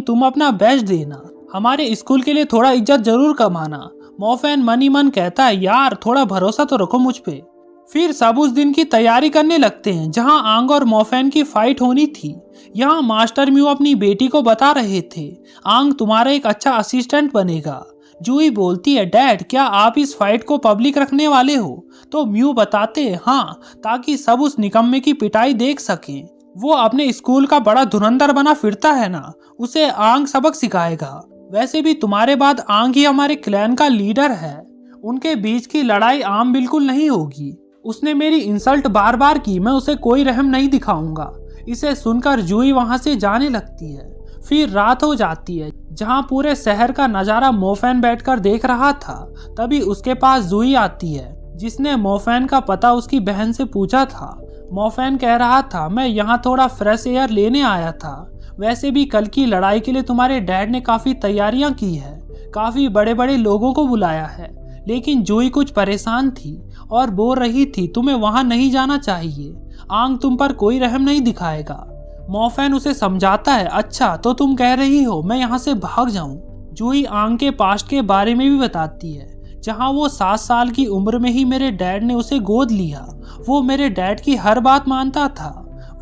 तुम अपना बेस्ट देना, हमारे स्कूल के लिए थोड़ा इज्जत जरूर कमाना। मॉर्फिन मन ही मन कहता है यार थोड़ा भरोसा तो रखो मुझ पे। फिर सब उस दिन की तैयारी करने लगते हैं जहां आंग और मॉर्फिन की फाइट होनी थी। यहाँ मास्टर म्यू अपनी बेटी को बता रहे थे आंग तुम्हारा एक अच्छा असिस्टेंट बनेगा, जूही बोलती है, डैड क्या आप इस फाइट को पब्लिक रखने वाले हो? तो म्यू बताते हैं, हाँ, ताकि सब उस निकम्मे की पिटाई देख सकें। वो अपने स्कूल का बड़ा धुरंधर बना फिरता है ना, उसे आंग सबक सिखाएगा। वैसे भी तुम्हारे बाद आंग ही हमारे क्लैन का लीडर है, उनके बीच की लड़ाई आम बिल्कुल नहीं होगी। उसने मेरी इंसल्ट बार बार की, मैं उसे कोई रहम नहीं दिखाऊंगा। इसे सुनकर जूही वहां से जाने लगती है। फिर रात हो जाती है। जहां पूरे शहर का नजारा मोफैन बैठकर देख रहा था, तभी उसके पास जूही आती है, जिसने मोफैन का पता उसकी बहन से पूछा था। मोफैन कह रहा था, मैं यहाँ थोड़ा फ्रेश एयर लेने आया था। वैसे भी कल की लड़ाई के लिए तुम्हारे डैड ने काफी तैयारियां की है, काफी बड़े बड़े लोगों को बुलाया है। लेकिन जूही कुछ परेशान थी और बोल रही थी, तुम्हें वहां नहीं जाना चाहिए, आंग तुम पर कोई रहम नहीं दिखाएगा। मोफैन उसे समझाता है, अच्छा तो तुम कह रही हो मैं यहाँ से भाग जाऊं। जूही आंग के पास्ट के बारे में भी बताती है, जहाँ वो 7 साल की उम्र में ही मेरे डैड ने उसे गोद लिया। वो मेरे डैड की हर बात मानता था,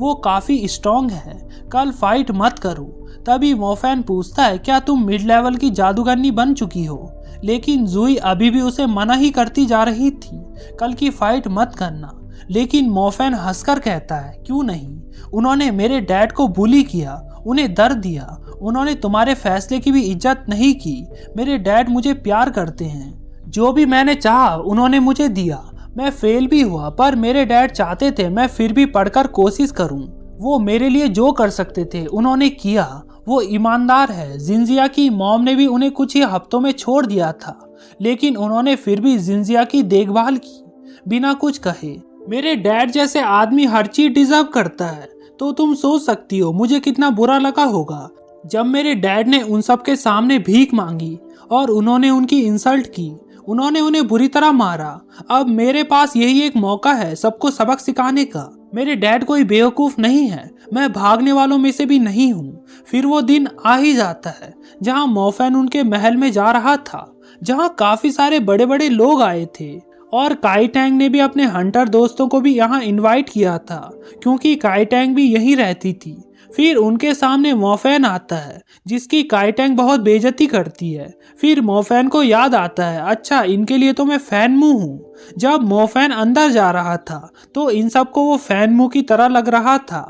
वो काफी स्ट्रॉन्ग है, कल फाइट मत करो। तभी मोफैन पूछता है, क्या तुम मिड लेवल की जादूगरनी बन चुकी हो? लेकिन जूही अभी भी उसे मना ही करती जा रही थी, कल की फाइट मत करना। लेकिन मोफैन हंसकर कहता है, क्यों नहीं, उन्होंने मेरे डैड को बुली किया, उन्हें दर्द दिया, उन्होंने तुम्हारे फैसले की भी इज्जत नहीं की। मेरे डैड मुझे प्यार करते हैं, जो भी मैंने चाहा उन्होंने मुझे दिया। मैं फेल भी हुआ, पर मेरे डैड चाहते थे मैं फिर भी पढ़कर कोशिश करूं। वो मेरे लिए जो कर सकते थे उन्होंने किया। वो ईमानदार है। जिंजिया की मॉम ने भी उन्हें कुछ ही हफ्तों में छोड़ दिया था, लेकिन उन्होंने फिर भी जिंजिया की देखभाल की बिना कुछ कहे। मेरे डैड जैसे आदमी हर चीज डिजर्व करता है। तो तुम सोच सकती हो मुझे कितना बुरा लगा होगा जब मेरे डैड ने उन सब के सामने भीख मांगी और उन्होंने उनकी इंसल्ट की, उन्होंने उन्हें बुरी तरह मारा। अब मेरे पास यही एक मौका है सबको सबक सिखाने का। मेरे डैड कोई बेवकूफ नहीं है, मैं भागने वालों में से भी नहीं हूँ। फिर वो दिन आ ही जाता है जहाँ मोफैन उनके महल में जा रहा था, जहाँ काफी सारे बड़े बड़े लोग आए थे और काई टैंग ने भी अपने हंटर दोस्तों को भी यहाँ इनवाइट किया था, क्योंकि काई टैंग भी यहीं रहती थी। फिर उनके सामने मोफैन आता है, जिसकी काई टैंग बहुत बेइज्जती करती है। फिर मोफैन को याद आता है, अच्छा इनके लिए तो मैं फैन मुंह हूँ। जब मोफैन अंदर जा रहा था तो इन सबको वो फैन मुंह की तरह लग रहा था,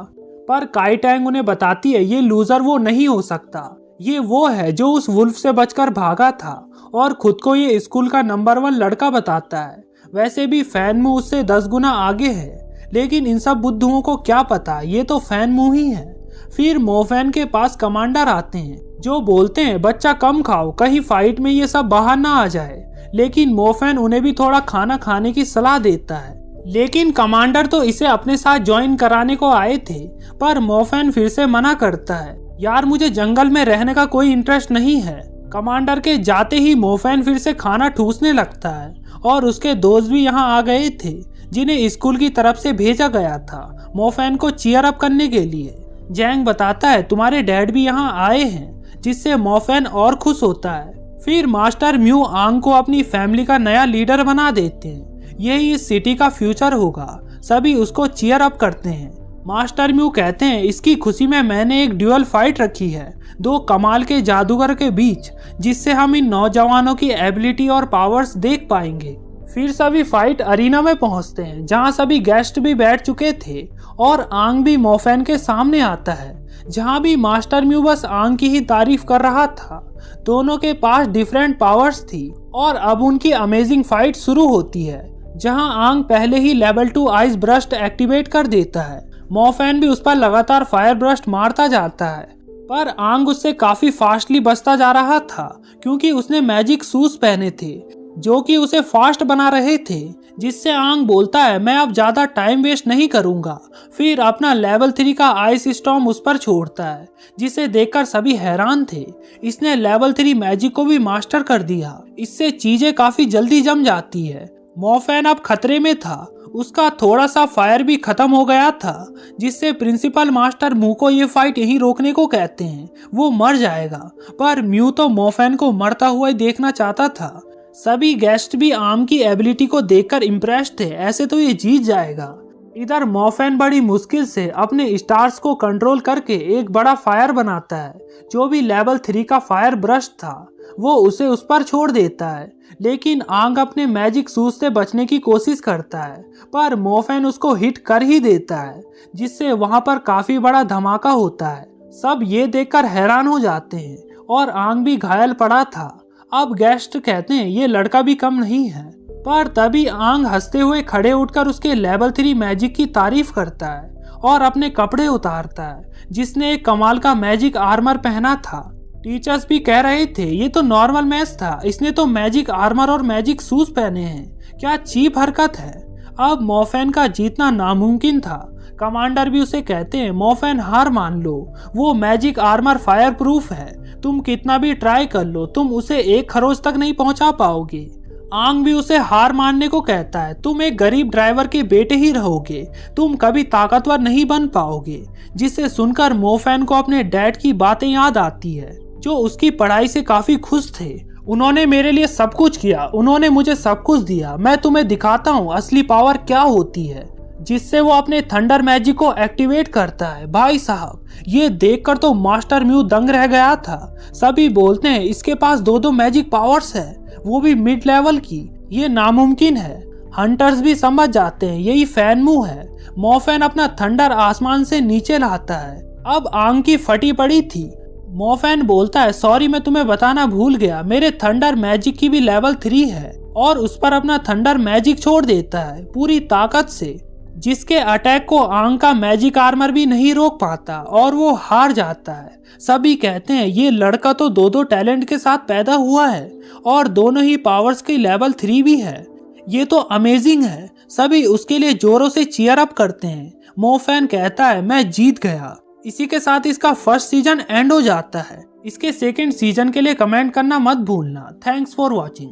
पर काई टैंग उन्हें बताती है, ये लूजर वो नहीं हो सकता, ये वो है जो उस वुल्फ से बचकर भागा था और खुद को ये स्कूल का नंबर 1 लड़का बताता है। वैसे भी फैन मुंह उससे 10 गुना आगे है, लेकिन इन सब बुद्धुओं को क्या पता ये तो फैन मुंह ही है। फिर मोफैन के पास कमांडर आते हैं, जो बोलते हैं बच्चा कम खाओ, कहीं फाइट में ये सब बाहर ना आ जाए। लेकिन मोफैन उन्हें भी थोड़ा खाना खाने की सलाह देता है, लेकिन कमांडर तो इसे अपने साथ ज्वाइन कराने को आए थे। पर मोफैन फिर से मना करता है, यार मुझे जंगल में रहने का कोई इंटरेस्ट नहीं है। कमांडर के जाते ही मोफैन फिर से खाना ठूसने लगता है और उसके दोस्त भी यहाँ आ गए थे, जिन्हें स्कूल की तरफ से भेजा गया था मोफैन को चीयर अप करने के लिए। जैंग बताता है, तुम्हारे डैड भी यहाँ आए हैं, जिससे मोफैन और खुश होता है। फिर मास्टर म्यू आंग को अपनी फैमिली का नया लीडर बना देते हैं, यही इस सिटी का फ्यूचर होगा। सभी उसको चीयर अप करते हैं। मास्टर म्यू कहते हैं, इसकी खुशी में मैंने एक ड्यूअल फाइट रखी है 2 कमाल के जादूगर के बीच, जिससे हम इन नौजवानों की एबिलिटी और पावर्स देख पाएंगे। फिर सभी फाइट अरीना में पहुंचते हैं, जहां सभी गेस्ट भी बैठ चुके थे और आंग भी मोफैन के सामने आता है, जहां भी मास्टर म्यू बस आंग की ही तारीफ कर रहा था। दोनों के पास डिफरेंट पावर्स थी और अब उनकी अमेजिंग फाइट शुरू होती है, जहां आंग पहले ही लेवल 2 आइस ब्रस्ट एक्टिवेट कर देता है। मोफैन भी उस पर लगातार फायर ब्रस्ट मारता जाता है, पर आंग उससे काफी फास्टली बचता जा रहा था, क्योंकि उसने मैजिक शूज पहने थे जो कि उसे फास्ट बना रहे थे, जिससे आंग बोलता है, मैं अब ज्यादा टाइम वेस्ट नहीं करूंगा। फिर अपना लेवल 3 का आइस स्टॉर्म उस पर छोड़ता है, जिसे देखकर सभी हैरान थे। इसने लेवल 3 मैजिक को भी मास्टर कर दिया, इससे चीजें काफी जल्दी जम जाती है। मोफैन अब खतरे में था, उसका थोड़ा सा फायर भी खत्म हो गया था, जिससे प्रिंसिपल मास्टर म्यू को ये फाइट यहीं रोकने को कहते हैं, वो मर जाएगा। पर म्यू तो मोफैन को मरता हुआ ही देखना चाहता था। सभी गेस्ट भी आम की एबिलिटी को देखकर इम्प्रेस्ड थे, ऐसे तो ये जीत जाएगा। इधर मोफैन बड़ी मुश्किल से अपने स्टार्स को कंट्रोल करके एक बड़ा फायर बनाता है, जो भी लेवल 3 का फायर ब्रस्ट था। वो उसे उस पर छोड़ देता है, लेकिन आंग अपने मैजिक शूज से बचने की कोशिश करता है, पर मोफेन उसको हिट कर ही देता है, जिससे वहां पर काफी बड़ा धमाका होता है। सब ये देखकर हैरान हो जाते हैं और आंग भी घायल पड़ा था। अब गेस्ट कहते हैं ये लड़का भी कम नहीं है, पर तभी आंग हंसते हुए खड़े उठकर उसके लेवल 3 मैजिक की तारीफ करता है और अपने कपड़े उतारता है, जिसने एक कमाल का मैजिक आर्मर पहना था। टीचर्स भी कह रहे थे ये तो नॉर्मल मैच था, इसने तो मैजिक आर्मर और मैजिक शूज पहने हैं, क्या चीप हरकत है। अब मोफेन का जीतना नामुमकिन था। कमांडर भी उसे कहते हैं मोफेन हार मान लो, वो मैजिक आर्मर फायर प्रूफ है, तुम कितना भी ट्राई कर लो तुम उसे 1 खरोच तक नहीं पहुंचा पाओगे। आंग भी उसे हार मानने को कहता है, तुम एक गरीब ड्राइवर के बेटे ही रहोगे, तुम कभी ताकतवर नहीं बन पाओगे। जिसे सुनकर मोफेन को अपने डैड की बातें याद आती है, जो उसकी पढ़ाई से काफी खुश थे। उन्होंने मेरे लिए सब कुछ किया, उन्होंने मुझे सब कुछ दिया, मैं तुम्हें दिखाता हूँ असली पावर क्या होती है। जिससे वो अपने थंडर मैजिक को एक्टिवेट करता है। भाई साहब ये देखकर तो मास्टर म्यू दंग रह गया था। सभी बोलते हैं इसके पास 2 मैजिक पावर्स है, वो भी मिड लेवल की, ये नामुमकिन है। हंटर्स भी समझ जाते हैं यही फैनमू है। मोफेन अपना थंडर आसमान से नीचे लाता है। अब आंग की फटी पड़ी थी। मोफेन बोलता है सॉरी मैं तुम्हें बताना भूल गया, मेरे थंडर मैजिक की भी लेवल 3 है, और उस पर अपना थंडर मैजिक छोड़ देता है पूरी ताकत से, जिसके अटैक को आंग का मैजिक आर्मर भी नहीं रोक पाता और वो हार जाता है। सभी कहते हैं ये लड़का तो 2 टैलेंट के साथ पैदा हुआ है और दोनों ही पावर्स की लेवल 3 भी है, ये तो अमेजिंग है। सभी उसके लिए जोरों से चीयर अप करते हैं। मोफेन कहता है मैं जीत गया। इसी के साथ इसका फर्स्ट सीजन एंड हो जाता है। इसके सेकंड सीजन के लिए कमेंट करना मत भूलना। Thanks for watching.